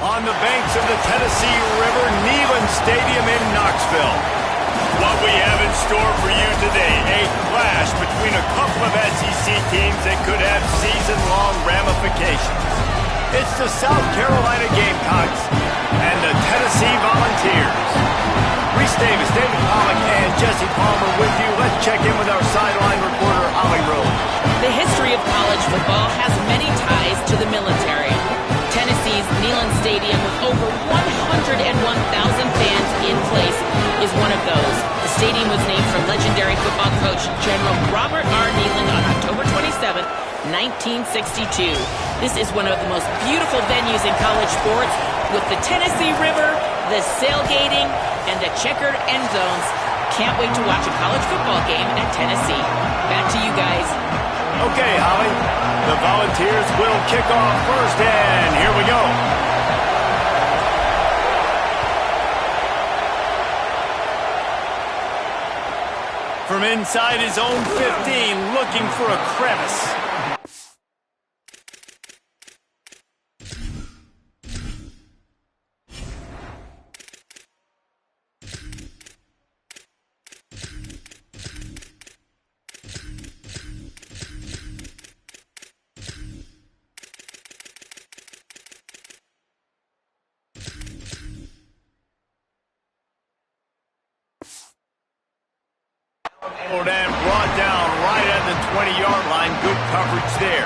On the banks of the Tennessee River, Neyland Stadium in Knoxville. What we have in store for you today, a clash between a couple of SEC teams that could have season-long ramifications. It's the South Carolina Gamecocks and the Tennessee Volunteers. Reese Davis, David Pollock, and Jesse Palmer with you. Let's check in with our sideline reporter, Holly Rose. The history of college football has many ties to the military. Tennessee's Neyland Stadium, with over 101,000 fans in place, is one of those. The stadium was named for legendary football coach General Robert R. Neyland on October 27, 1962. This is one of the most beautiful venues in college sports, with the Tennessee River, the sailgating, and the checkered end zones. Can't wait to watch a college football game at Tennessee. Back to you guys. Okay, Holly. The Volunteers will kick off first, and here we go. From inside his own 15, looking for a crevice. And brought down right at the 20-yard line. Good coverage there.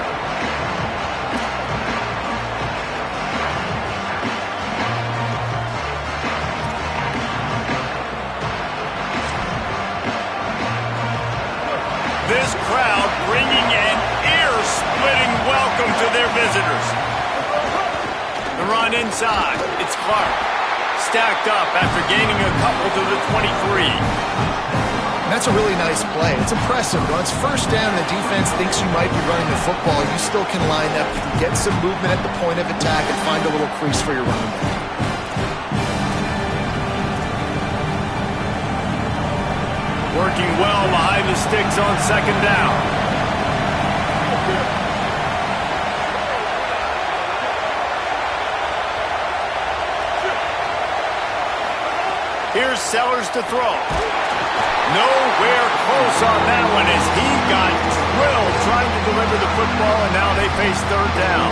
This crowd bringing an ear-splitting welcome to their visitors. The run inside. It's Clark. Stacked up after gaining a couple to the 23. That's a really nice play. It's impressive. When it's first down and the defense thinks you might be running the football, you still can line up. You can get some movement at the point of attack and find a little crease for your running back. Working well behind the sticks on second down. Here's Sellers to throw. Nowhere close on that one as he got drilled trying to deliver the football, and now they face third down.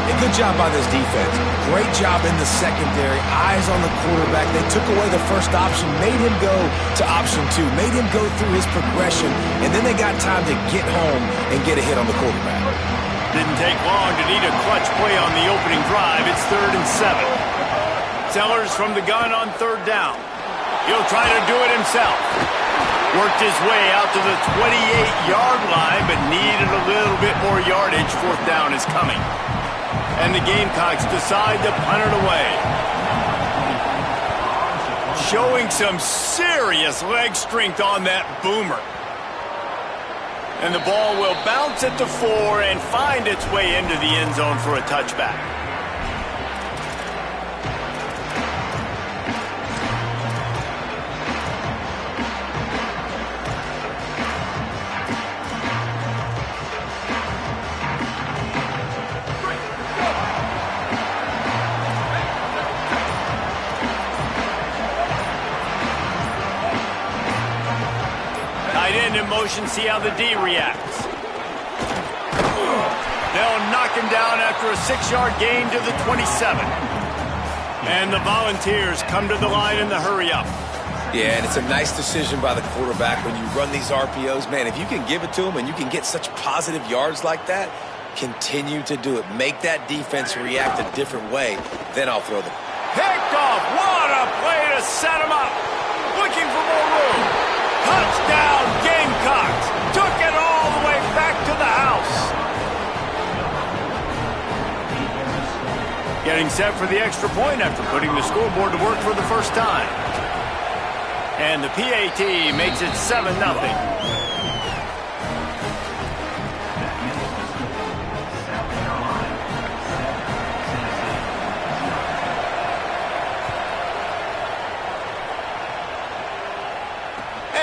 A good job by this defense. Great job in the secondary. Eyes on the quarterback. They took away the first option, made him go to option 2, made him go through his progression, and then they got time to get home and get a hit on the quarterback. Didn't take long to need a clutch play on the opening drive. It's 3rd and 7. Sellers from the gun on third down. He'll try to do it himself. Worked his way out to the 28-yard line, but needed a little bit more yardage. 4th down is coming. And the Gamecocks decide to punt it away. Showing some serious leg strength on that boomer. And the ball will bounce at the 4 and find its way into the end zone for a touchback. In motion, see how the D reacts. They'll knock him down after a 6-yard gain to the 27. And the Volunteers come to the line in the hurry up. Yeah, and it's a nice decision by the quarterback when you run these RPOs. Man, if you can give it to him and you can get such positive yards like that, continue to do it. Make that defense react a different way. Then I'll throw the... Picked off. What a play to set him up. Looking for more room. Touchdown, Gamecocks. Took it all the way back to the house. Getting set for the extra point after putting the scoreboard to work for the first time. And the PAT makes it 7-0.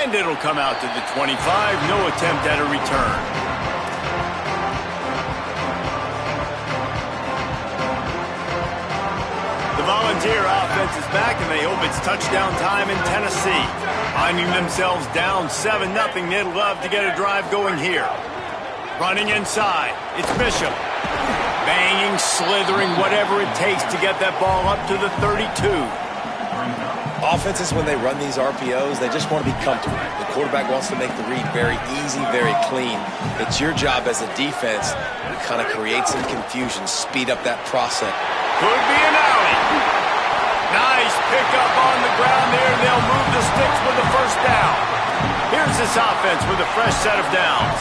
And it'll come out to the 25. No attempt at a return. Volunteer offense is back, and they hope it's touchdown time in Tennessee. Finding themselves down 7-0, they'd love to get a drive going here. Running inside, it's Bishop. Banging, slithering, whatever it takes to get that ball up to the 32. Offenses, when they run these RPOs, they just want to be comfortable. The quarterback wants to make the read very easy, very clean. It's your job as a defense to kind of create some confusion, speed up that process. Could be an alley. Nice pickup on the ground there. They'll move the sticks with the first down. Here's this offense with a fresh set of downs.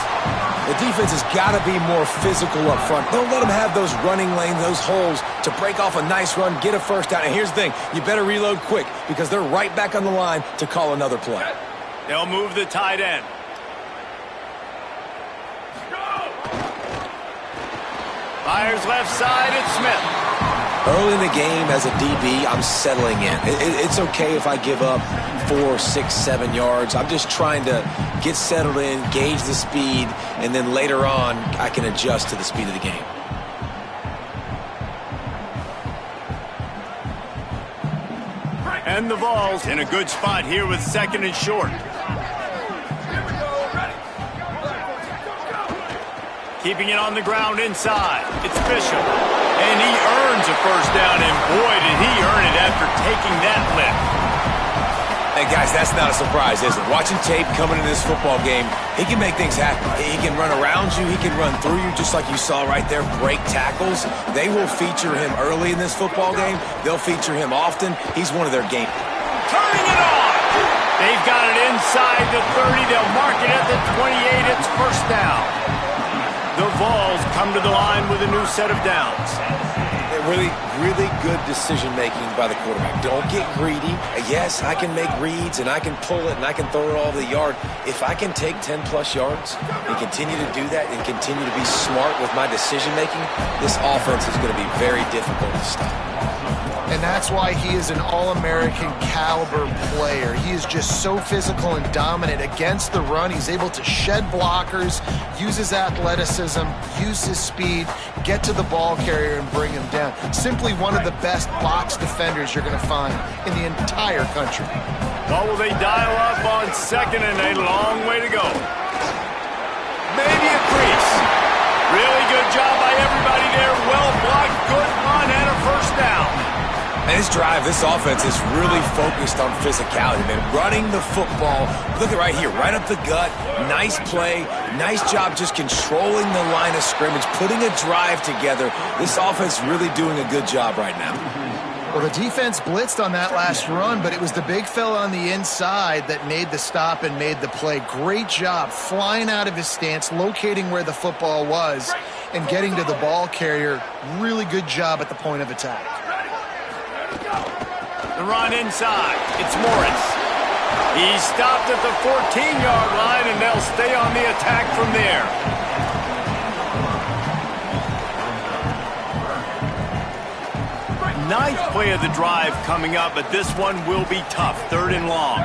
The defense has got to be more physical up front. Don't let them have those running lanes, those holes to break off a nice run, get a first down. And here's the thing, you better reload quick because they're right back on the line to call another play. They'll move the tight end. Fires left side, it's Smith. Early in the game as a DB, I'm settling in. It's okay if I give up 4, 6, 7 yards. I'm just trying to get settled in, gauge the speed, and then later on, I can adjust to the speed of the game. And the Vols in a good spot here with 2nd and short. Keeping it on the ground inside. It's Bishop. And he earns a first down, and boy, did he earn it after taking that lift. And guys, that's not a surprise, is it? Watching tape coming into this football game, he can make things happen. He can run around you. He can run through you, just like you saw right there, break tackles. They will feature him early in this football game. They'll feature him often. He's one of their game. Turning it on. They've got it inside the 30. They'll mark it at the 28. It's first down. The Vols come to the line with a new set of downs. Really, really good decision-making by the quarterback. Don't get greedy. Yes, I can make reads, and I can pull it, and I can throw it all the yard. If I can take 10-plus yards and continue to do that and continue to be smart with my decision-making, this offense is going to be very difficult to stop. And that's why he is an all-American caliber player. He is just so physical and dominant against the run. He's able to shed blockers, use his athleticism, use his speed, get to the ball carrier and bring him down. Simply one of the best box defenders you're going to find in the entire country. What will they dial up on 2nd and a long way to go? Maybe a crease. Really good job by everybody there. Well blocked, good run, and a first down. And this drive, this offense is really focused on physicality, man. Running the football. Look at right here, right up the gut. Nice play. Nice job just controlling the line of scrimmage, putting a drive together. This offense really doing a good job right now. Well, the defense blitzed on that last run, but it was the big fella on the inside that made the stop and made the play. Great job flying out of his stance, locating where the football was, and getting to the ball carrier. Really good job at the point of attack. The run inside. It's Morris. He's stopped at the 14-yard line, and they'll stay on the attack from there. Ninth play of the drive coming up, but this one will be tough. 3rd and long.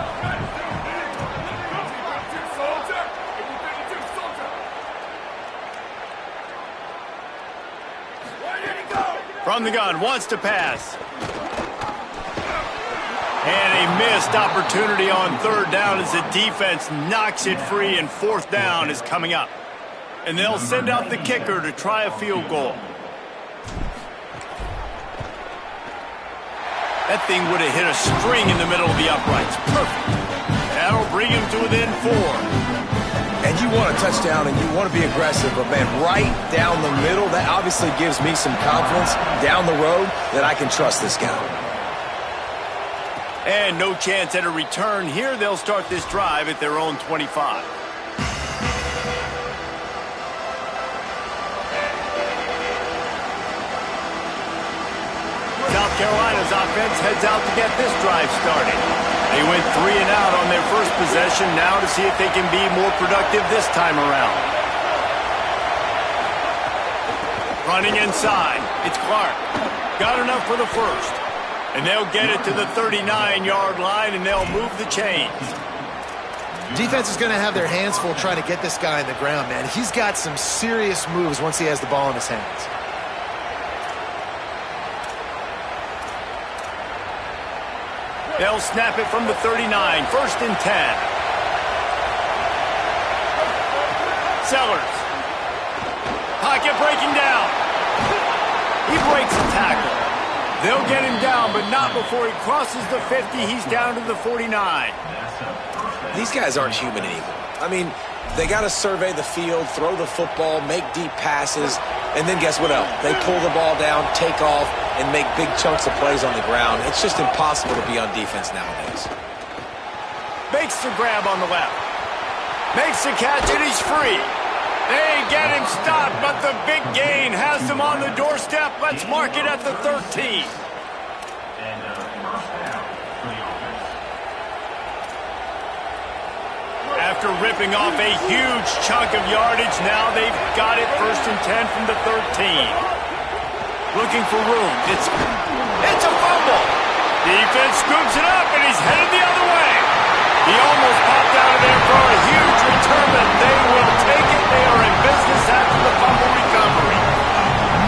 From the gun, wants to pass. And a missed opportunity on 3rd down as the defense knocks it free, and 4th down is coming up. And they'll send out the kicker to try a field goal. That thing would have hit a string in the middle of the uprights. Perfect. That'll bring him to within 4. And you want a touchdown and you want to be aggressive, but man, right down the middle, that obviously gives me some confidence down the road that I can trust this guy. And no chance at a return here. They'll start this drive at their own 25. South Carolina's offense heads out to get this drive started. They went 3 and out on their first possession, now to see if they can be more productive this time around. Running inside, it's Clark. Got enough for the first. And they'll get it to the 39-yard line, and they'll move the chains. Defense is going to have their hands full trying to get this guy on the ground, man. He's got some serious moves once he has the ball in his hands. They'll snap it from the 39, 1st and 10. Sellers. Pocket breaking down. He breaks a tackle. They'll get him down, but not before he crosses the 50. He's down to the 49. These guys aren't human anymore. I mean, they got to survey the field, throw the football, make deep passes, and then guess what else? They pull the ball down, take off, and make big chunks of plays on the ground. It's just impossible to be on defense nowadays. Makes the grab on the left. Makes the catch, and he's free. They get him stopped, but the big gain has him on the doorstep. Let's mark it at the 13. After ripping off a huge chunk of yardage, now they've got it 1st and 10 from the 13. Looking for room. It's a fumble. Defense scoops it up, and he's headed the other way. He almost popped out of there for a huge return, but they will take it. They are in business after the fumble recovery.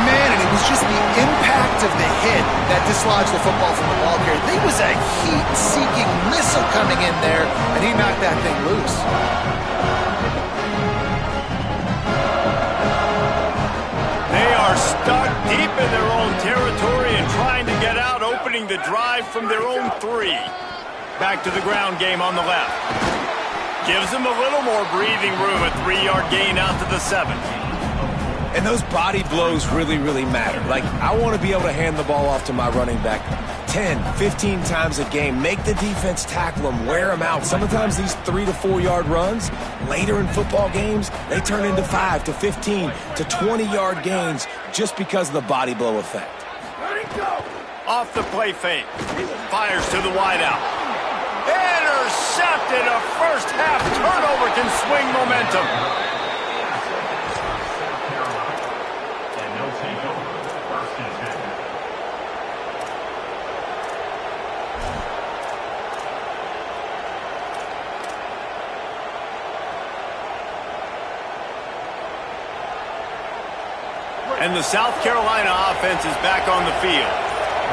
Man, and it was just the impact of the hit that dislodged the football from the ball carrier. There was a heat-seeking missile coming in there, and he knocked that thing loose. They are stuck deep in their own territory and trying to get out, opening the drive from their own 3. Back to the ground game on the left. Gives them a little more breathing room, a 3-yard gain out to the 7. And those body blows really, really matter. Like, I want to be able to hand the ball off to my running back 10, 15 times a game. Make the defense tackle them, wear them out. Sometimes these 3 to 4 yard runs, later in football games, they turn into 5 to 15 to 20-yard gains just because of the body blow effect. Off the play fake. Fires to the wideout. Intercepted. A first half turnover can swing momentum. And the South Carolina offense is back on the field.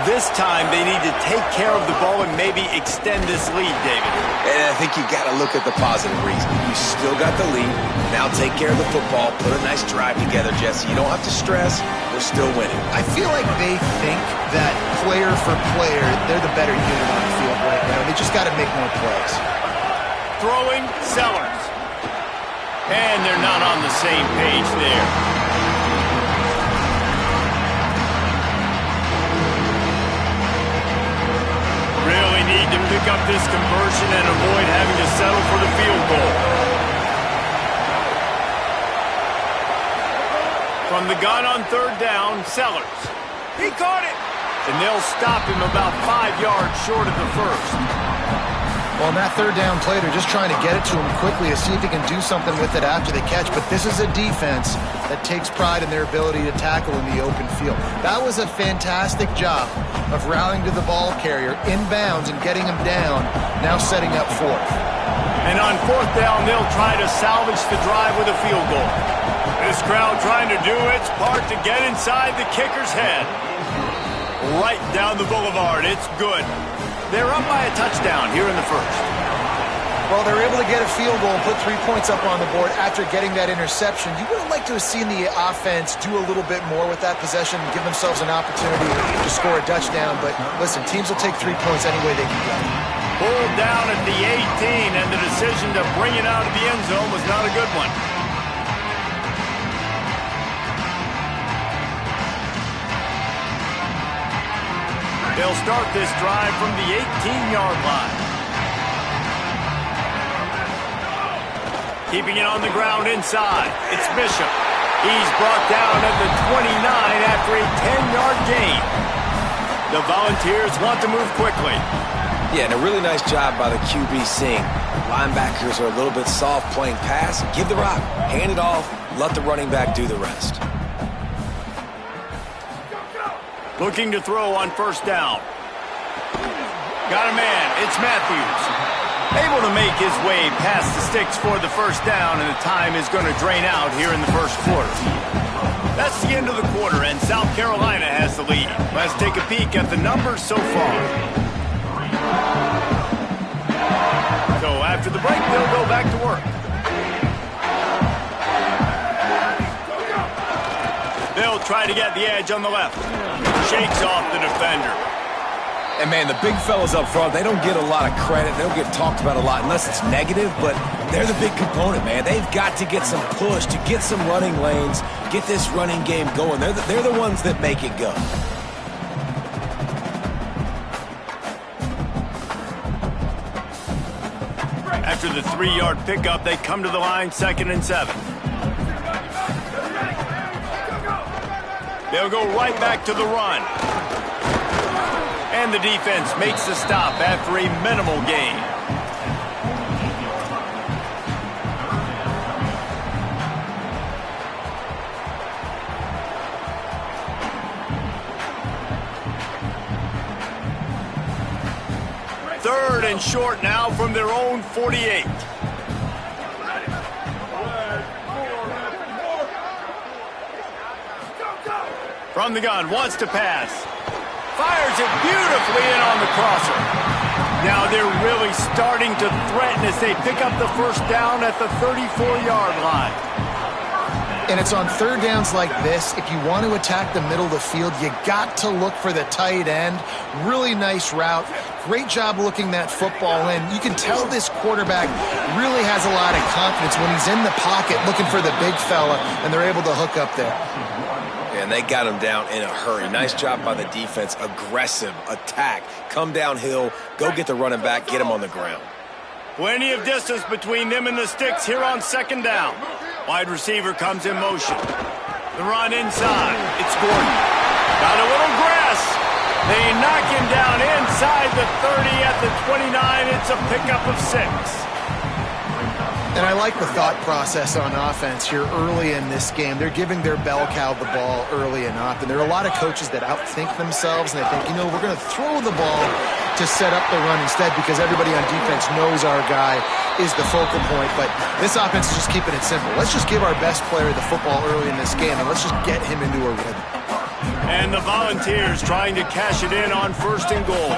This time they need to take care of the ball and maybe extend this lead, David. And I think you got to look at the positive reason. You still got the lead. Now take care of the football. Put a nice drive together, Jesse. You don't have to stress. We're still winning. I feel like they think that player for player, they're the better unit on the field right now. They just got to make more plays. Throwing Sellers. And they're not on the same page there. Really need to pick up this conversion and avoid having to settle for the field goal. From the gun on 3rd down, Sellers. He caught it! And they'll stop him about 5 yards short of the 1st. Well, on that 3rd down play, they're just trying to get it to him quickly to see if he can do something with it after the catch. But this is a defense that takes pride in their ability to tackle in the open field. That was a fantastic job of rallying to the ball carrier, inbounds, and getting him down, now setting up 4th. And on 4th down, they'll try to salvage the drive with a field goal. This crowd trying to do its part to get inside the kicker's head. Right down the boulevard. It's good. They're up by a touchdown here in the 1st. Well, they're able to get a field goal and put 3 points up on the board after getting that interception. You would have liked to have seen the offense do a little bit more with that possession and give themselves an opportunity to score a touchdown. But listen, teams will take 3 points any way they can get. Pulled down at the 18, and the decision to bring it out of the end zone was not a good one. They'll start this drive from the 18-yard line. Keeping it on the ground inside. It's Bishop. He's brought down at the 29 after a 10-yard gain. The Volunteers want to move quickly. Yeah, and a really nice job by the QB seeing linebackers are a little bit soft playing pass. Give the rock, hand it off, let the running back do the rest. Looking to throw on 1st down. Got a man. It's Matthews. Able to make his way past the sticks for the 1st down, and the time is going to drain out here in the 1st quarter. That's the end of the quarter, and South Carolina has the lead. Let's take a peek at the numbers so far. So after the break, they'll go back to work. They'll try to get the edge on the left. Shakes off the defender. And, man, the big fellas up front, they don't get a lot of credit. They don't get talked about a lot unless it's negative, but they're the big component, man. They've got to get some push, to get some running lanes, get this running game going. They're the ones that make it go. After the 3-yard pickup, they come to the line, 2nd and 7. They'll go right back to the run. And the defense makes the stop after a minimal gain. Third and short now from their own 48. From the gun, wants to pass. Fires it beautifully in on the crosser. Now they're really starting to threaten as they pick up the first down at the 34-yard line. And it's on third downs like this, if you want to attack the middle of the field, you got to look for the tight end. Really nice route. Great job looking that football in. You can tell this quarterback really has a lot of confidence when he's in the pocket looking for the big fella, and they're able to hook up there. And they got him down in a hurry. Nice job by the defense. Aggressive attack. Come downhill. Go get the running back. Get him on the ground. Plenty of distance between them and the sticks here on 2nd down. Wide receiver comes in motion. The run inside. It's Gordon. Got a little grass. They knock him down inside the 30 at the 29. It's a pickup of 6. And I like the thought process on offense here early in this game. They're giving their bell cow the ball early and often. There are a lot of coaches that outthink themselves, and they think, we're going to throw the ball to set up the run instead because everybody on defense knows our guy is the focal point. But this offense is just keeping it simple. Let's just give our best player the football early in this game, and let's just get him into a rhythm. And the Volunteers trying to cash it in on 1st and goal.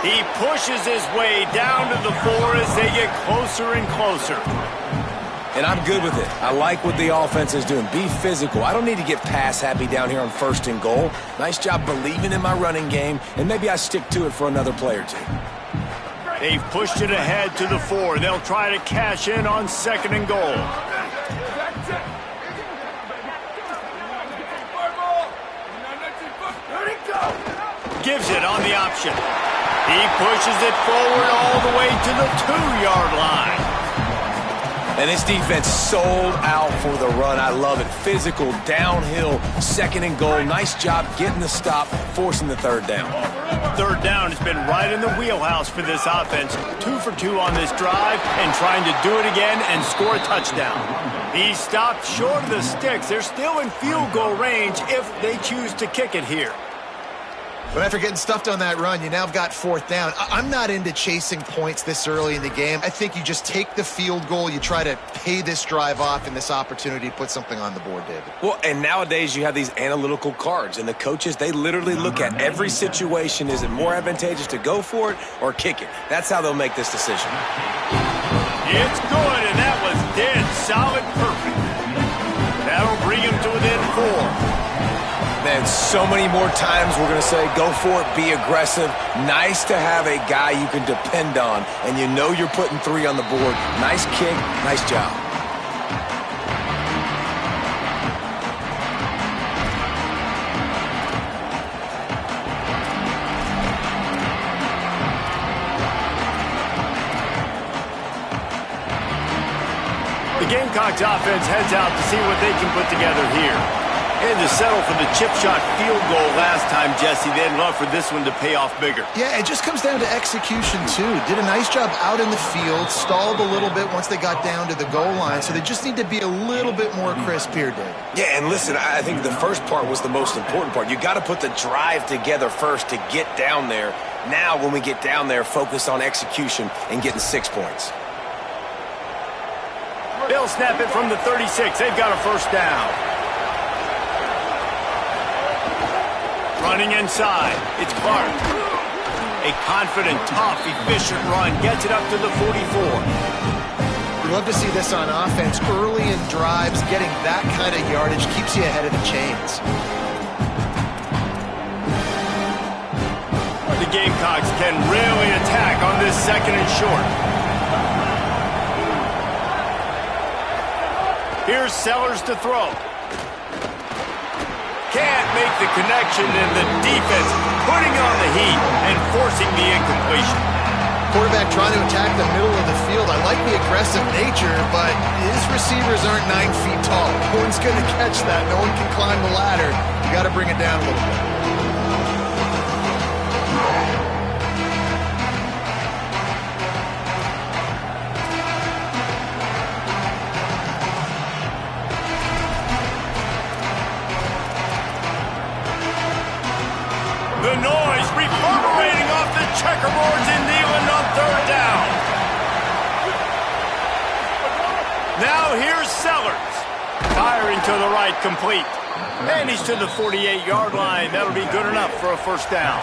He pushes his way down to the 4 as they get closer and closer. And I'm good with it. I like what the offense is doing. Be physical. I don't need to get pass happy down here on 1st and goal. Nice job believing in my running game, and maybe I stick to it for another play or two. They've pushed it ahead to the 4. They'll try to cash in on 2nd and goal. Gives it on the option. He pushes it forward all the way to the 2-yard line. And this defense sold out for the run. I love it. Physical, downhill, 2nd and goal. Nice job getting the stop, forcing the 3rd down. 3rd down has been right in the wheelhouse for this offense. 2 for 2 on this drive and trying to do it again and score a touchdown. He stopped short of the sticks. They're still in field goal range if they choose to kick it here. But after getting stuffed on that run, you now have got 4th down. I'm not into chasing points this early in the game. I think you just take the field goal. You try to pay this drive off and this opportunity to put something on the board, David. Well, and nowadays you have these analytical cards, and the coaches, they literally look at every situation. Is it more advantageous to go for it or kick it? That's how they'll make this decision. It's good, and that was dead solid perfect. That'll bring him to within 4. Man, so many more times we're going to say, go for it, be aggressive. Nice to have a guy you can depend on, and you know you're putting 3 on the board. Nice kick, nice job. The Gamecocks offense heads out to see what they can put together here. And to settle for the chip shot field goal last time, Jesse. They'd love for this one to pay off bigger. Yeah, it just comes down to execution, too. Did a nice job out in the field, stalled a little bit once they got down to the goal line, so they just need to be a little bit more crisp here, Dave. Yeah, and listen, I think the first part was the most important part. You got to put the drive together first to get down there. Now, when we get down there, focus on execution and getting 6 points. They'll snap it from the 36. They've got a 1st down. Running inside, it's Clark. A confident, tough, efficient run gets it up to the 44. We love to see this on offense. Early in drives, getting that kind of yardage keeps you ahead of the chains. The Gamecocks can really attack on this second and short. Here's Sellers to throw. Can't make the connection, and the defense putting on the heat and forcing the incompletion. Quarterback trying to attack the middle of the field. I like the aggressive nature, but his receivers aren't 9 feet tall. No one's going to catch that. No one can climb the ladder. You got to bring it down a little bit. The noise reverberating off the checkerboards in Neyland on third down. Now here's Sellers. Firing to the right, complete. And he's to the 48-yard line. That'll be good enough for a first down.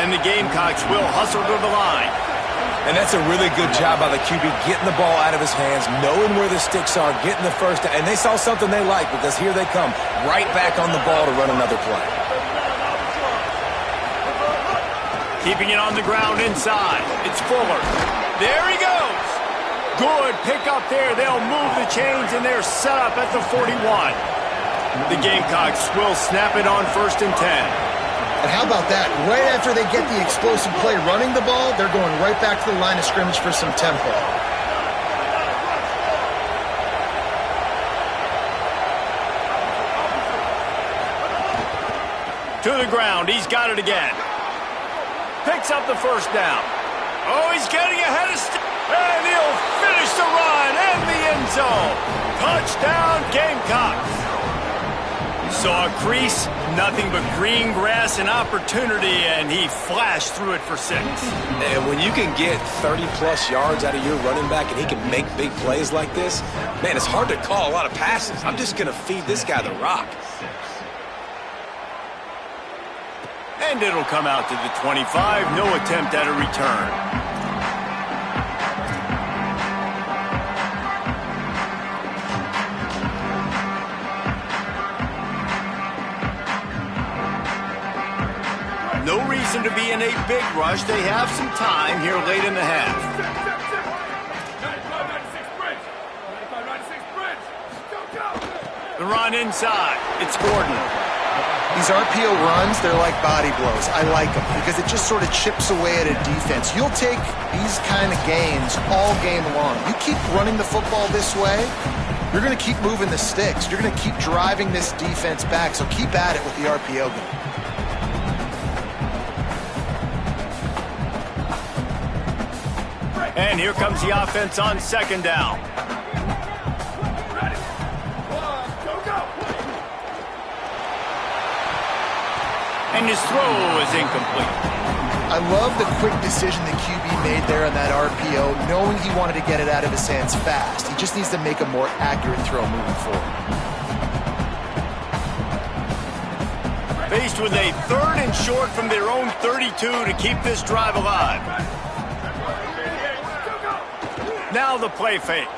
And the Gamecocks will hustle to the line. And that's a really good job by the QB, getting the ball out of his hands, knowing where the sticks are, getting the first down. And they saw something they like, because here they come, right back on the ball to run another play. Keeping it on the ground inside. It's Fuller. There he goes. Good pick up there. They'll move the chains, and they're set up at the 41. The Gamecocks will snap it on 1st and 10. And how about that? Right after they get the explosive play running the ball, they're going right back to the line of scrimmage for some tempo. To the ground. He's got it again. Picks up the first down. Oh, he's getting ahead of and he'll finish the run and the end zone. Touchdown, Gamecocks. Saw a crease, nothing but green grass and opportunity, and he flashed through it for 6. And when you can get 30-plus yards out of your running back and he can make big plays like this, man, it's hard to call a lot of passes. I'm just going to feed this guy the rock. And it'll come out to the 25. No attempt at a return. No reason to be in a big rush. They have some time here late in the half. The run inside. It's Gordon. These RPO runs, they're like body blows. I like them because it just sort of chips away at a defense. You'll take these kind of gains all game long. You keep running the football this way, you're going to keep moving the sticks. You're going to keep driving this defense back, so keep at it with the RPO game. And here comes the offense on 2nd down. And his throw is incomplete. I love the quick decision the QB made there on that RPO, knowing he wanted to get it out of his hands fast. He just needs to make a more accurate throw moving forward. Faced with a 3rd and short from their own 32 to keep this drive alive. Now the play fake.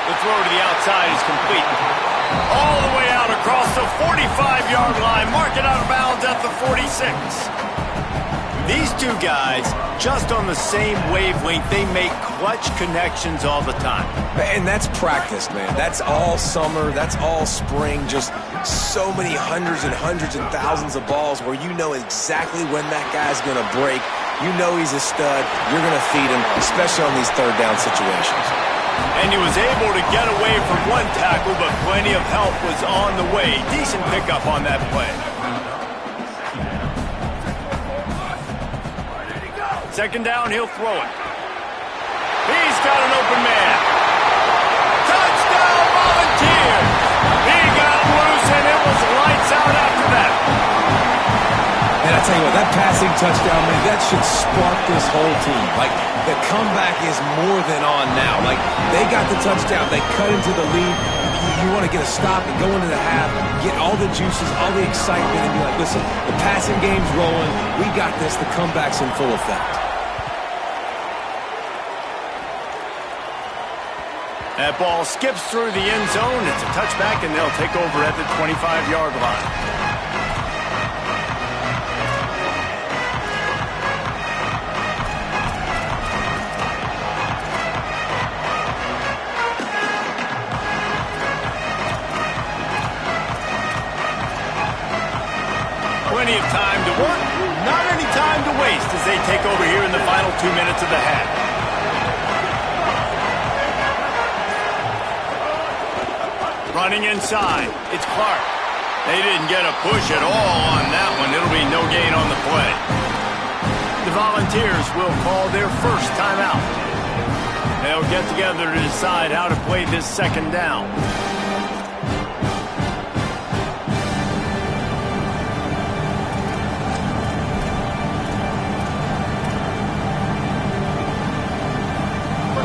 The throw to the outside is complete. All the way out across the 45-yard line. Mark it out of bounds at the 46. These two guys, just on the same wavelength, they make clutch connections all the time. And that's practice, man. That's all summer. That's all spring. Just so many hundreds and thousands of balls where you know exactly when that guy's going to break. You know he's a stud. You're going to feed him, especially on these 3rd down situations. And he was able to get away from one tackle, but plenty of help was on the way. Decent pickup on that play. 2nd down, he'll throw it. He's got an open man. Touchdown, Volunteers! He got loose, and it was lights out after that. And I tell you what, that passing touchdown, man, that should spark this whole team. Like, the comeback is more than on now. Like, they got the touchdown. They cut into the lead. You want to get a stop and go into the half, get all the juices, all the excitement, and be like, listen, the passing game's rolling. We got this. The comeback's in full effect. That ball skips through the end zone. It's a touchback, and they'll take over at the 25-yard line. Plenty of time to work, not any time to waste as they take over here in the final 2 minutes of the half. Running inside, it's Clark. They didn't get a push at all on that one. It'll be no gain on the play. The Volunteers will call their first timeout. They'll get together to decide how to play this second down.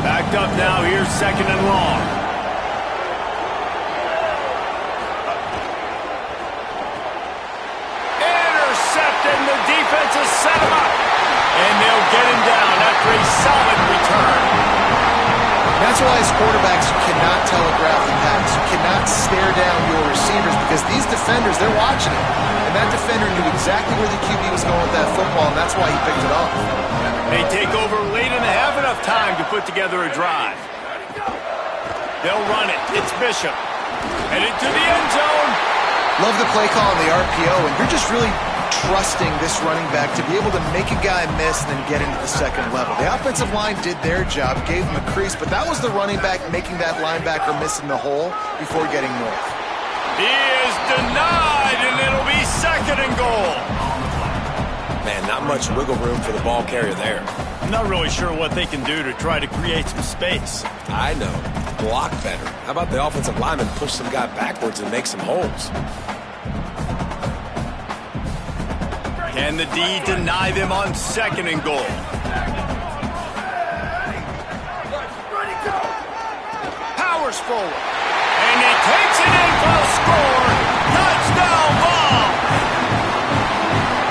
Backed up now, here's second and long. And the defense has set him up. And they'll get him down after a solid return. That's why as quarterbacks you cannot telegraph the pass. You cannot stare down your receivers because these defenders, they're watching him. And that defender knew exactly where the QB was going with that football, and that's why he picked it off. They take over late in the half, enough time to put together a drive. They'll run it. It's Bishop. Headed to the end zone. Love the play call on the RPO, and you're just really trusting this running back to be able to make a guy miss and then get into the second level. The offensive line did their job, gave him a crease, but that was the running back making that linebacker miss in the hole before getting north. He is denied, and it'll be second and goal. Man, not much wiggle room for the ball carrier there. I'm not really sure what they can do to try to create some space. I know. Block better. How about the offensive lineman push some guy backwards and make some holes? Can the D deny them on second and goal? Powers forward. And he takes it in for a score. Touchdown ball.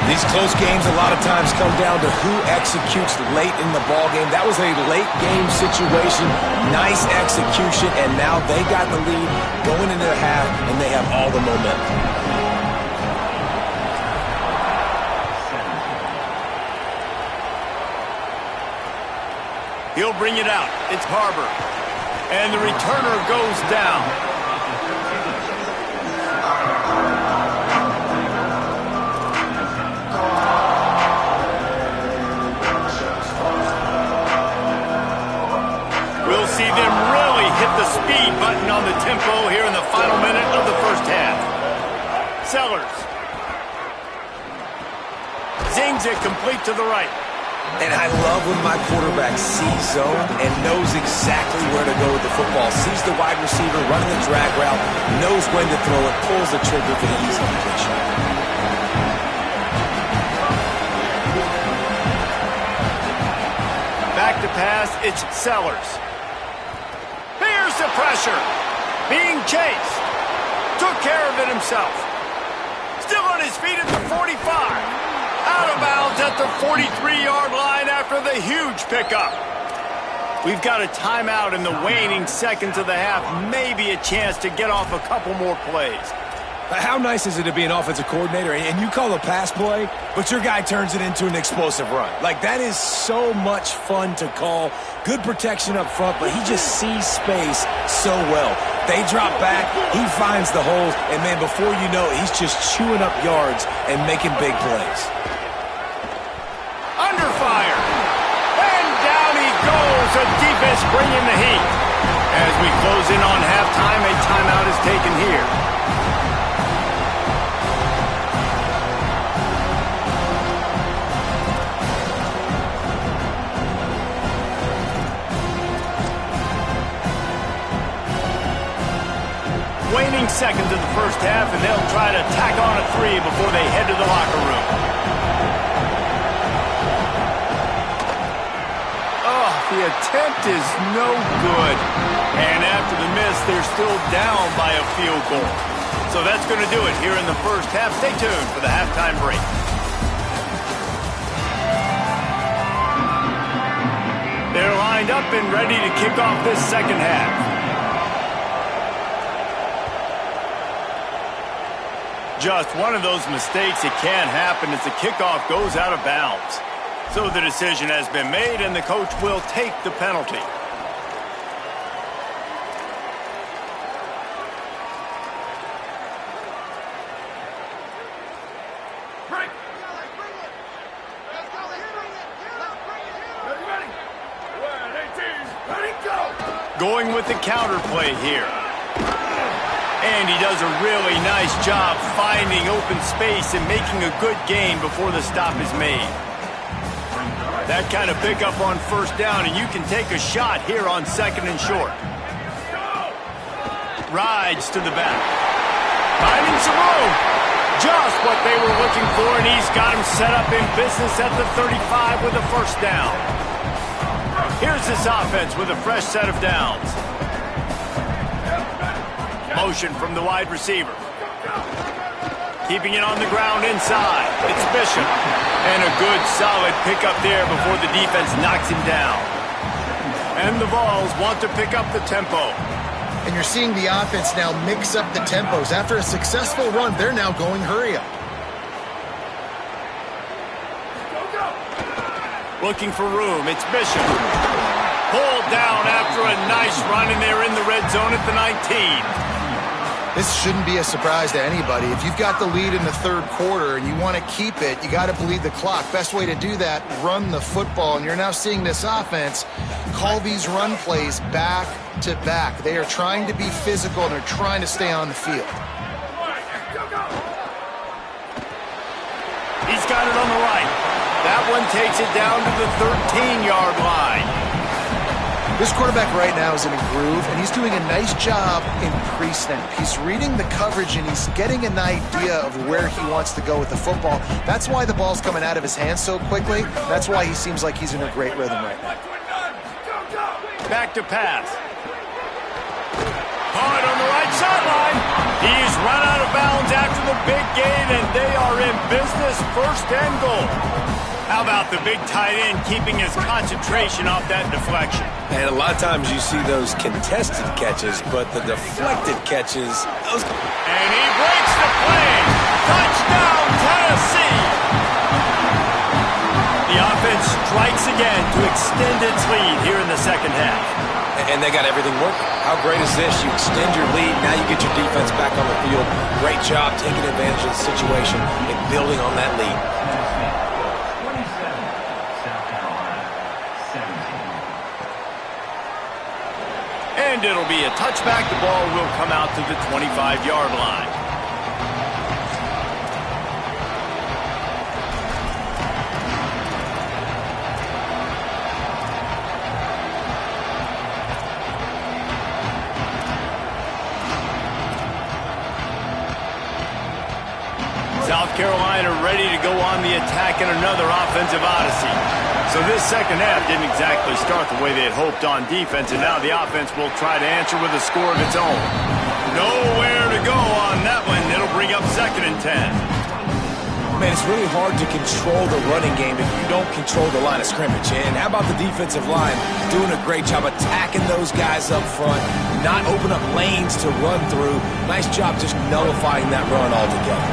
These close games a lot of times come down to who executes late in the ball game. That was a late game situation. Nice execution, and now they got the lead going into the half, and they have all the momentum. He'll bring it out. It's Harbor. And the returner goes down. We'll see them really hit the speed button on the tempo here in the final minute of the first half. Sellers. Zings it complete to the right. And I love when my quarterback sees zone and knows exactly where to go with the football. Sees the wide receiver running the drag route, knows when to throw it, pulls the trigger for the easy completion. Back to pass, it's Sellers. Here's the pressure. Being chased. Took care of it himself. Still on his feet at the 45. Out of bounds at the 43-yard line after the huge pickup. We've got a timeout in the waning seconds of the half. Maybe a chance to get off a couple more plays. How nice is it to be an offensive coordinator and you call a pass play, but your guy turns it into an explosive run? Like, that is so much fun to call. Good protection up front, but he just sees space so well. They drop back, he finds the holes, and man, before you know it, he's just chewing up yards and making big plays. Under fire. And down he goes. The defense bringing the heat. As we close in on halftime, a timeout is taken here. Waning seconds of the first half, and they'll try to tack on a 3 before they head to the locker room. Oh, The attempt is no good. And after the miss, they're still down by a field goal. So that's going to do it here in the first half. Stay tuned for the halftime break. They're lined up and ready to kick off this second half. Just one of those mistakes that can happen as the kickoff goes out of bounds. So the decision has been made, and the coach will take the penalty. Going with the counter play here. And he does a really nice job finding open space and making a good gain before the stop is made. That kind of pickup on first down, and you can take a shot here on second and short. Rides to the back. Finding some room. Just what they were looking for, and he's got him set up in business at the 35 with a first down. Here's this offense with a fresh set of downs. Motion from the wide receiver. Keeping it on the ground inside. It's Bishop. And a good solid pickup there before the defense knocks him down. And the Vols want to pick up the tempo. And you're seeing the offense now mix up the tempos. After a successful run, they're now going hurry up. Looking for room. It's Bishop. Pulled down after a nice run, and they're in the red zone at the 19. This shouldn't be a surprise to anybody. If you've got the lead in the third quarter and you want to keep it, you got to bleed the clock. Best way to do that, run the football. And you're now seeing this offense call these run plays back to back. They are trying to be physical, and they're trying to stay on the field. He's got it on the right. That one takes it down to the 13-yard line. This quarterback right now is in a groove, and he's doing a nice job in pre-snap. He's reading the coverage, and he's getting an idea of where he wants to go with the football. That's why the ball's coming out of his hands so quickly. That's why he seems like he's in a great rhythm right now. Back to pass. Hard on the right sideline. He's run out of bounds after the big gain, and they are in business, first and goal. How about the big tight end keeping his concentration off that deflection? And a lot of times you see those contested catches, but the deflected catches... And he breaks the play. Touchdown, Tennessee! The offense strikes again to extend its lead here in the second half. And they got everything working. How great is this? You extend your lead, now you get your defense back on the field. Great job taking advantage of the situation and building on that lead. And it'll be a touchback. The ball will come out to the 25-yard line. South Carolina ready to go on the attack in another offensive odyssey. So this second half didn't exactly start the way they had hoped on defense, and now the offense will try to answer with a score of its own. Nowhere to go on that one. It'll bring up second and 10. Man, it's really hard to control the running game if you don't control the line of scrimmage. And how about the defensive line doing a great job attacking those guys up front, not open up lanes to run through. Nice job just nullifying that run altogether.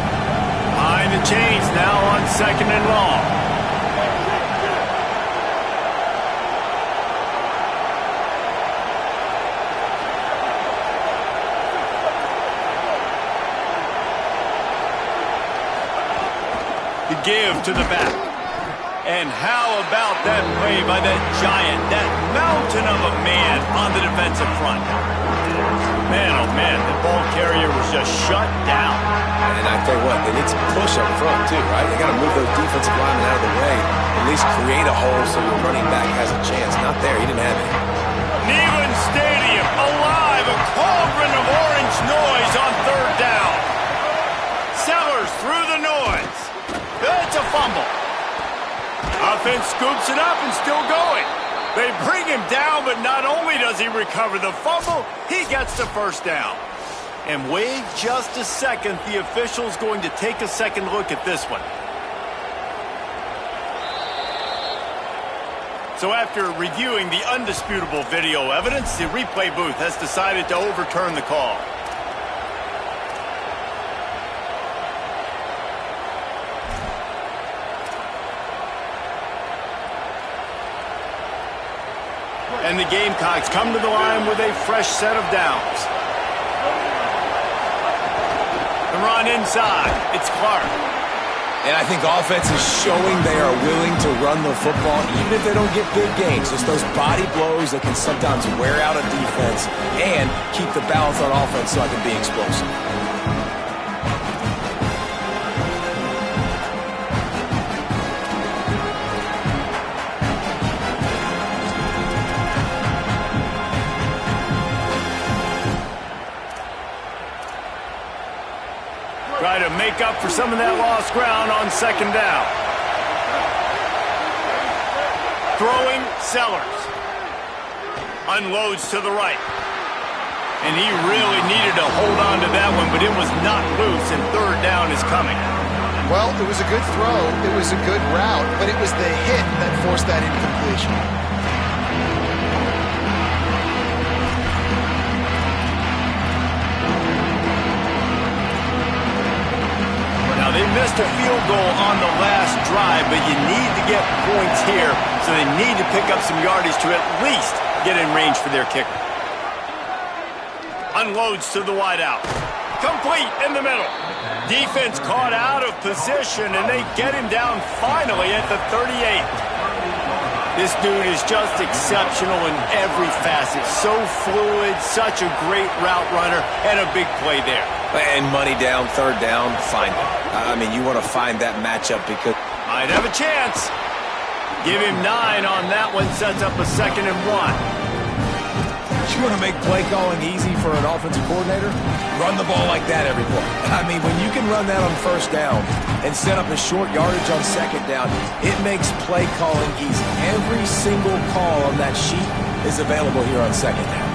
Behind the chains now on second and long. The give to the back. And how about that play by that giant, that mountain of a man on the defensive front? Man, oh man, the ball carrier was just shut down. And I tell you what, they need some push up front too, right? They got to move those defensive linemen out of the way, at least create a hole so your running back has a chance. Not there, he didn't have it. Neyland Stadium alive, a cauldron of orange noise on third down. Sellers through the noise. It's a fumble. Offense scoops it up and still going. They bring him down, but not only does he recover the fumble, he gets the first down. And wait just a second, the official's going to take a second look at this one. So after reviewing the undisputable video evidence, the replay booth has decided to overturn the call. And the Gamecocks come to the line with a fresh set of downs. The run inside. It's Clark. And I think offense is showing they are willing to run the football even if they don't get big gains. Just those body blows that can sometimes wear out a defense and keep the balance on offense so I can be explosive. Try to make up for some of that lost ground on second down. Throwing, Sellers. Unloads to the right. And he really needed to hold on to that one, but it was not loose, and third down is coming. Well, it was a good throw. It was a good route, but it was the hit that forced that incompletion. They missed a field goal on the last drive, but you need to get points here, so they need to pick up some yardage to at least get in range for their kicker. Unloads to the wideout. Complete in the middle. Defense caught out of position, and they get him down finally at the 38. This dude is just exceptional in every facet. So fluid, such a great route runner, and a big play there. And money down, third down, find it. I mean, you want to find that matchup because... Might have a chance. Give him 9 on that one, sets up a 2nd and 1. You want to make play calling easy for an offensive coordinator? Run the ball like that every play. I mean, when you can run that on first down and set up a short yardage on second down, it makes play calling easy. Every single call on that sheet is available here on second down.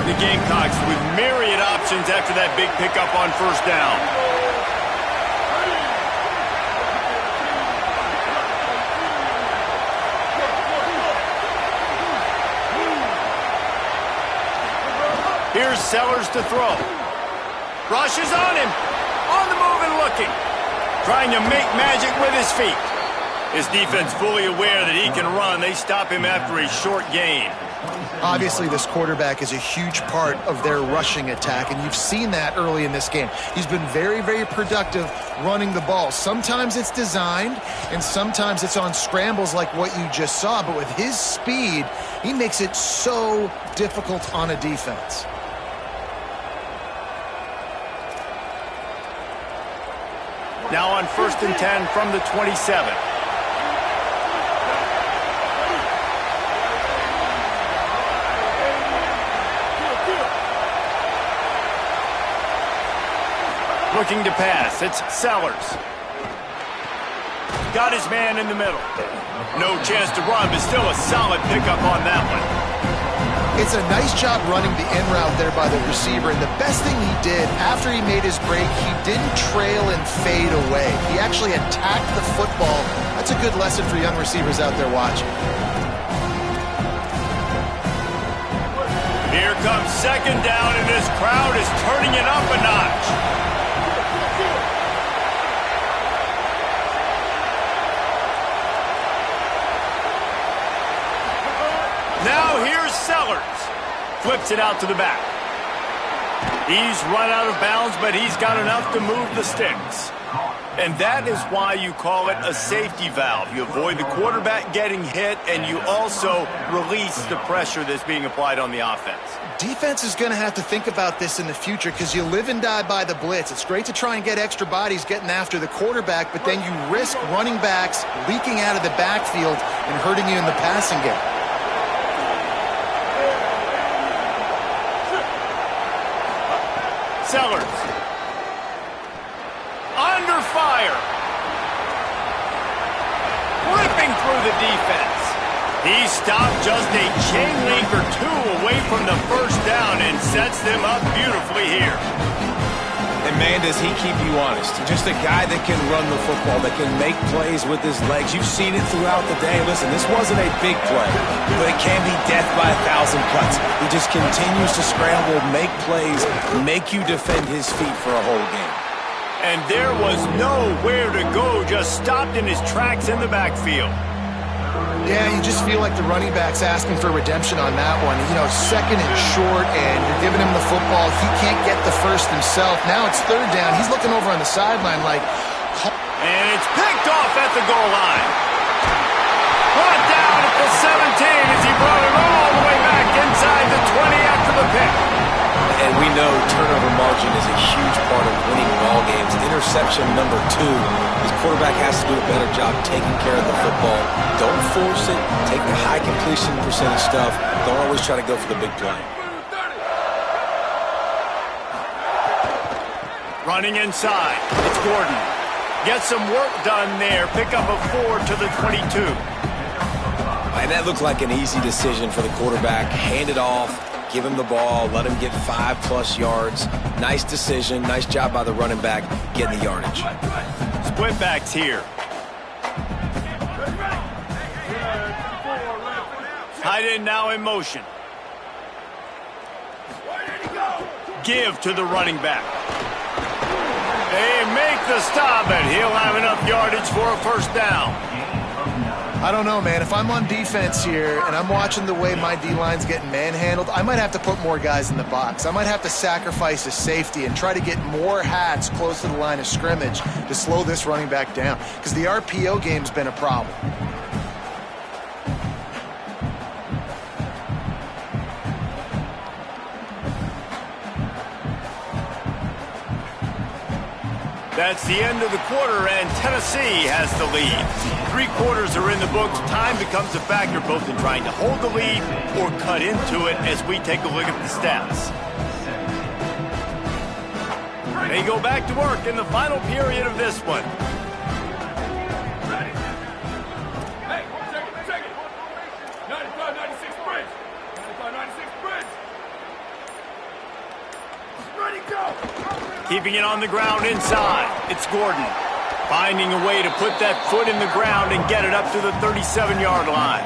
The Gamecocks with myriad options after that big pickup on first down. Here's Sellers to throw. Rush is on him. On the move and looking. Trying to make magic with his feet. His defense fully aware that he can run. They stop him after a short gain. Obviously, this quarterback is a huge part of their rushing attack, and you've seen that early in this game. He's been very, very productive running the ball. Sometimes it's designed, and sometimes it's on scrambles like what you just saw. But with his speed, he makes it so difficult on a defense. Now on 1st and 10 from the 27. Looking to pass. It's Sellers. Got his man in the middle. No chance to run, but still a solid pickup on that one. It's a nice job running the in route there by the receiver, and the best thing he did after he made his break, he didn't trail and fade away. He actually attacked the football. That's a good lesson for young receivers out there watching. Here comes second down, and this crowd is turning it up a notch. Now here's Sellers. Flips it out to the back. He's run out of bounds, but he's got enough to move the sticks. And that is why you call it a safety valve. You avoid the quarterback getting hit, and you also release the pressure that's being applied on the offense. Defense is going to have to think about this in the future because you live and die by the blitz. It's great to try and get extra bodies getting after the quarterback, but then you risk running backs leaking out of the backfield and hurting you in the passing game. Sellers. Under fire. ripping through the defense. He stopped just a chain link or two away from the first down and sets them up beautifully here. And, man, does he keep you honest. Just a guy that can run the football, that can make plays with his legs. You've seen it throughout the day. Listen, this wasn't a big play, but it can be death by 1,000 cuts. He just continues to scramble, make plays, make you defend his feet for a whole game. And there was nowhere to go, just stopped in his tracks in the backfield. Yeah, you just feel like the running back's asking for redemption on that one. You know, second and short, and you're giving him the football. He can't get the first himself. Now it's third down. He's looking over on the sideline like... And it's picked off at the goal line. Brought down at the 17 as he brought it all the way back inside the 20 after the pick. And we know turnover margin is a huge part of winning ball games. Interception number 2. His quarterback has to do a better job taking care of the football. Don't force it. Take the high completion percentage stuff. Don't always try to go for the big play. Running inside. It's Gordon. Get some work done there. Pick up a 4 to the 22. And that looked like an easy decision for the quarterback. Hand it off. Give him the ball, let him get 5+ yards. Nice decision, nice job by the running back getting the yardage. Split backs here. Tight end now in motion. Give to the running back. They make the stop, and he'll have enough yardage for a first down. I don't know, man. If I'm on defense here and I'm watching the way my D-line's getting manhandled, I might have to put more guys in the box. I might have to sacrifice a safety and try to get more hats close to the line of scrimmage to slow this running back down, because the RPO game's been a problem. That's the end of the quarter, and Tennessee has the lead. 3 quarters are in the books. Time becomes a factor both in trying to hold the lead or cut into it as we take a look at the stats. They go back to work in the final period of this one. Hey, check it. 95-96 bridge. 95-96 bridge. Ready, go. Keeping it on the ground inside. It's Gordon. Finding a way to put that foot in the ground and get it up to the 37-yard line.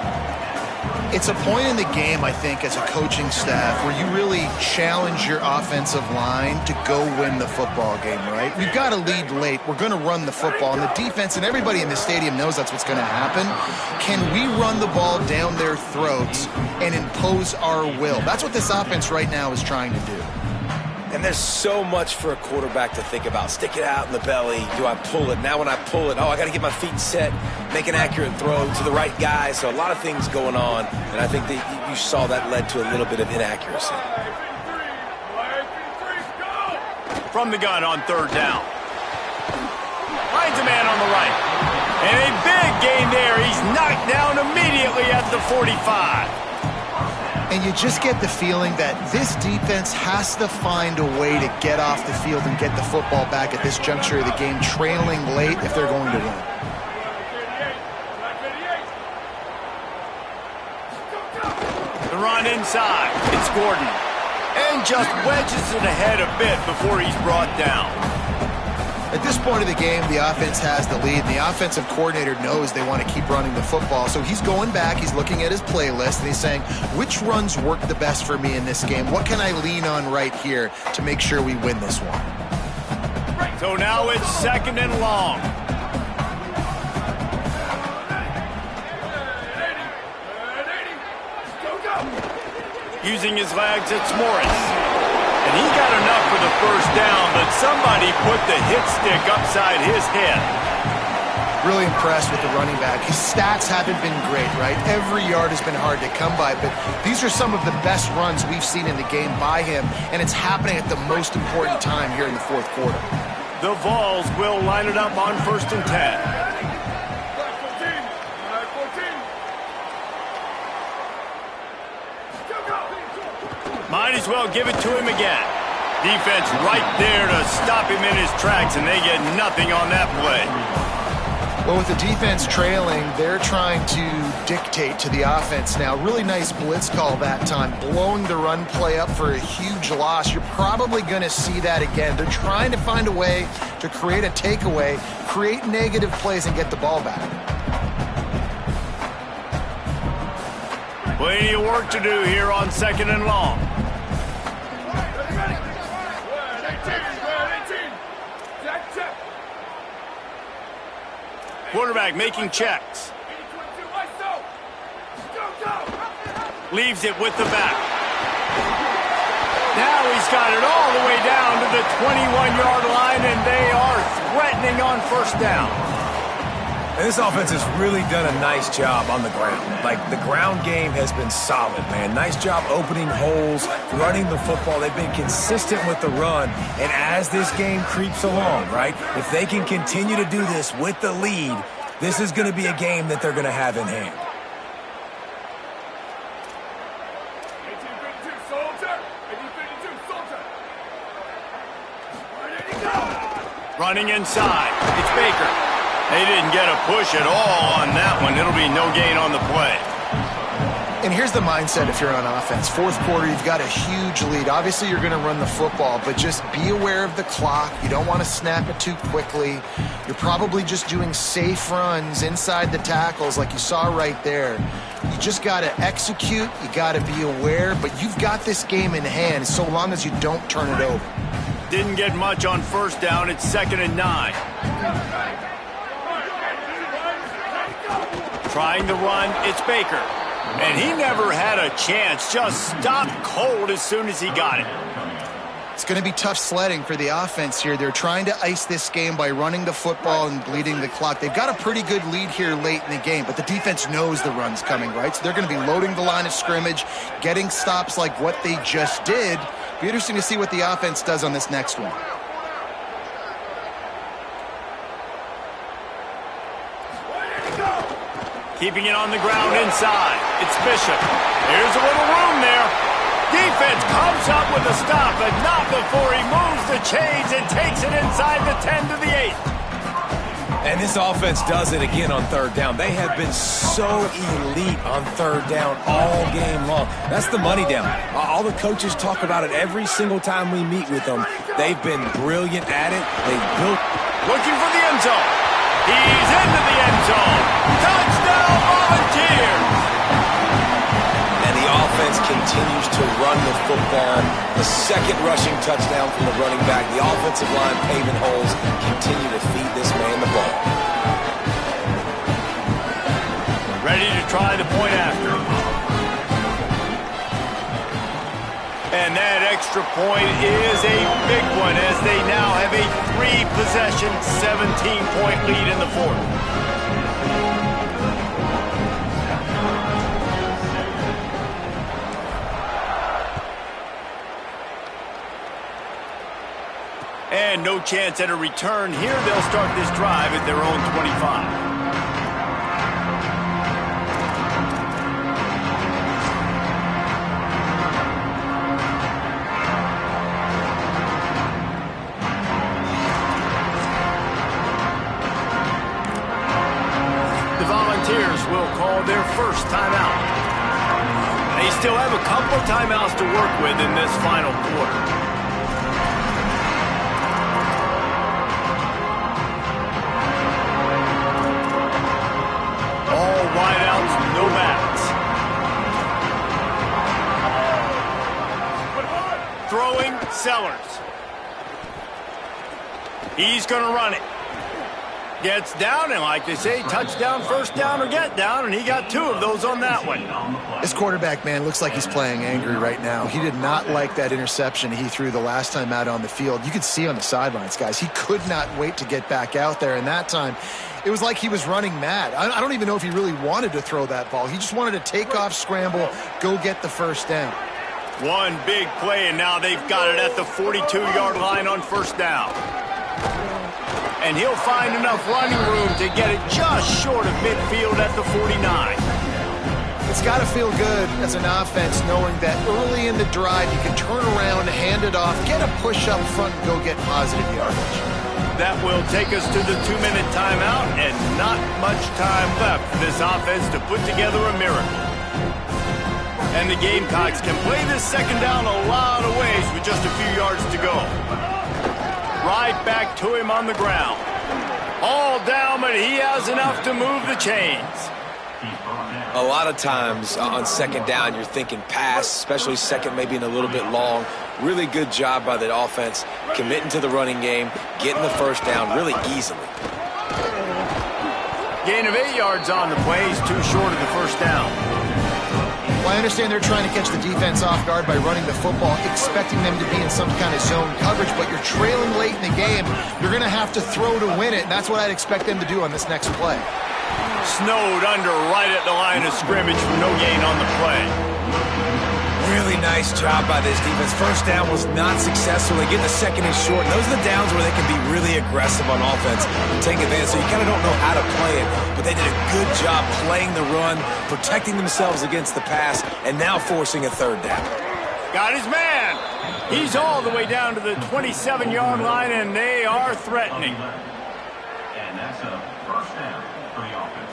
It's a point in the game, I think, as a coaching staff where you really challenge your offensive line to go win the football game, right? We've got to lead late. We're going to run the football. And the defense and everybody in the stadium knows that's what's going to happen. Can we run the ball down their throats and impose our will? That's what this offense right now is trying to do. And there's so much for a quarterback to think about. Stick it out in the belly. Do I pull it? Now when I pull it, I got to get my feet set, make an accurate throw to the right guy. So a lot of things going on, and I think that you saw that led to a little bit of inaccuracy. From the gun on third down. Finds a man on the right. And a big gain there. He's knocked down immediately at the 45. And you just get the feeling that this defense has to find a way to get off the field and get the football back at this juncture of the game, trailing late if they're going to win. The run inside. It's Gordon. And just wedges it ahead a bit before he's brought down. At this point of the game, the offense has the lead, and the offensive coordinator knows they want to keep running the football. So he's going back, he's looking at his playlist, and he's saying, which runs work the best for me in this game? What can I lean on right here to make sure we win this one? So now it's second and long. Using his legs, it's Morris. And he got enough for the first down, but somebody put the hit stick upside his head. Really impressed with the running back. His stats haven't been great, right? Every yard has been hard to come by, but these are some of the best runs we've seen in the game by him, and it's happening at the most important time here in the fourth quarter. The Vols will line it up on 1st and 10. Might as well give it to him again. Defense right there to stop him in his tracks, and they get nothing on that play. Well, with the defense trailing, they're trying to dictate to the offense now. Really nice blitz call that time, blowing the run play up for a huge loss. You're probably going to see that again. They're trying to find a way to create a takeaway, create negative plays, and get the ball back. Plenty of work to do here on 2nd and long. Quarterback making checks. Leaves it with the back. Now he's got it all the way down to the 21-yard line, and they are threatening on 1st down. And this offense has really done a nice job on the ground. Like, the ground game has been solid, man. Nice job opening holes, running the football. They've been consistent with the run. And as this game creeps along, right, if they can continue to do this with the lead, this is going to be a game that they're going to have in hand. Running inside. It's Baker. They didn't get a push at all on that one. It'll be no gain on the play. And here's the mindset if you're on offense. 4th quarter, you've got a huge lead. Obviously, you're going to run the football, but just be aware of the clock. You don't want to snap it too quickly. You're probably just doing safe runs inside the tackles like you saw right there. You just got to execute. You got to be aware, but you've got this game in hand so long as you don't turn it over. Didn't get much on 1st down. It's 2nd and 9. Trying to run, it's Baker. And he never had a chance. Just stopped cold as soon as he got it. It's going to be tough sledding for the offense here. They're trying to ice this game by running the football and bleeding the clock. They've got a pretty good lead here late in the game, but the defense knows the run's coming, right? So they're going to be loading the line of scrimmage, getting stops like what they just did. Be interesting to see what the offense does on this next one. Keeping it on the ground inside. It's Bishop. There's a little room there. Defense comes up with a stop, but not before he moves the chains and takes it inside the 10 to the 8. And this offense does it again on 3rd down. They have been so elite on 3rd down all game long. That's the money down. All the coaches talk about it every single time we meet with them. They've been brilliant at it. They've built. Looking for the end zone. He's into the end zone. Touchdown, Volunteers! And the offense continues to run the football. The 2nd rushing touchdown from the running back. The offensive line paving holes. Continue to feed this man the ball. Ready to try the point after. And that extra point is a big one as they now have a 3-possession, 17-point lead in the 4th. And no chance at a return here. They'll start this drive at their own 25. Will call their first timeout. They still have a couple of timeouts to work with in this final quarter. All wideouts, no backs. Throwing Sellers. He's going to run it. Gets down, and like they say, touchdown, 1st down, or get down, and he got 2 of those on that one. This quarterback, man, looks like he's playing angry right now. He did not like that interception he threw the last time out on the field. You could see on the sidelines, guys, he could not wait to get back out there, and that time, it was like he was running mad. I don't even know if he really wanted to throw that ball. He just wanted to take off, scramble, go get the 1st down. One big play, and now they've got it at the 42-yard line on 1st down. And he'll find enough running room to get it just short of midfield at the 49. It's got to feel good as an offense knowing that early in the drive you can turn around, hand it off, get a push up front, and go get positive yardage. that will take us to the 2-minute timeout, and not much time left for this offense to put together a miracle. And the Gamecocks can play this second down a lot of ways with just a few yards to go. Right back to him on the ground. All down, but he has enough to move the chains. A lot of times on second down, you're thinking pass, especially second maybe in a little bit long. Really good job by the offense, committing to the running game, getting the first down really easily. Gain of 8 yards on the play. He's too short of the first down. Well, I understand they're trying to catch the defense off guard by running the football, expecting them to be in some kind of zone coverage, but you're trailing late in the game. You're going to have to throw to win it, and that's what I'd expect them to do on this next play. Snowed under right at the line of scrimmage for no gain on the play. Really nice job by this defense. First down was not successful. They get the second and short. And those are the downs where they can be really aggressive on offense and take advantage. So you kind of don't know how to play it, but they did a good job playing the run, protecting themselves against the pass, and now forcing a third down. Got his man. He's all the way down to the 27-yard line, and they are threatening. And that's a first down for the offense.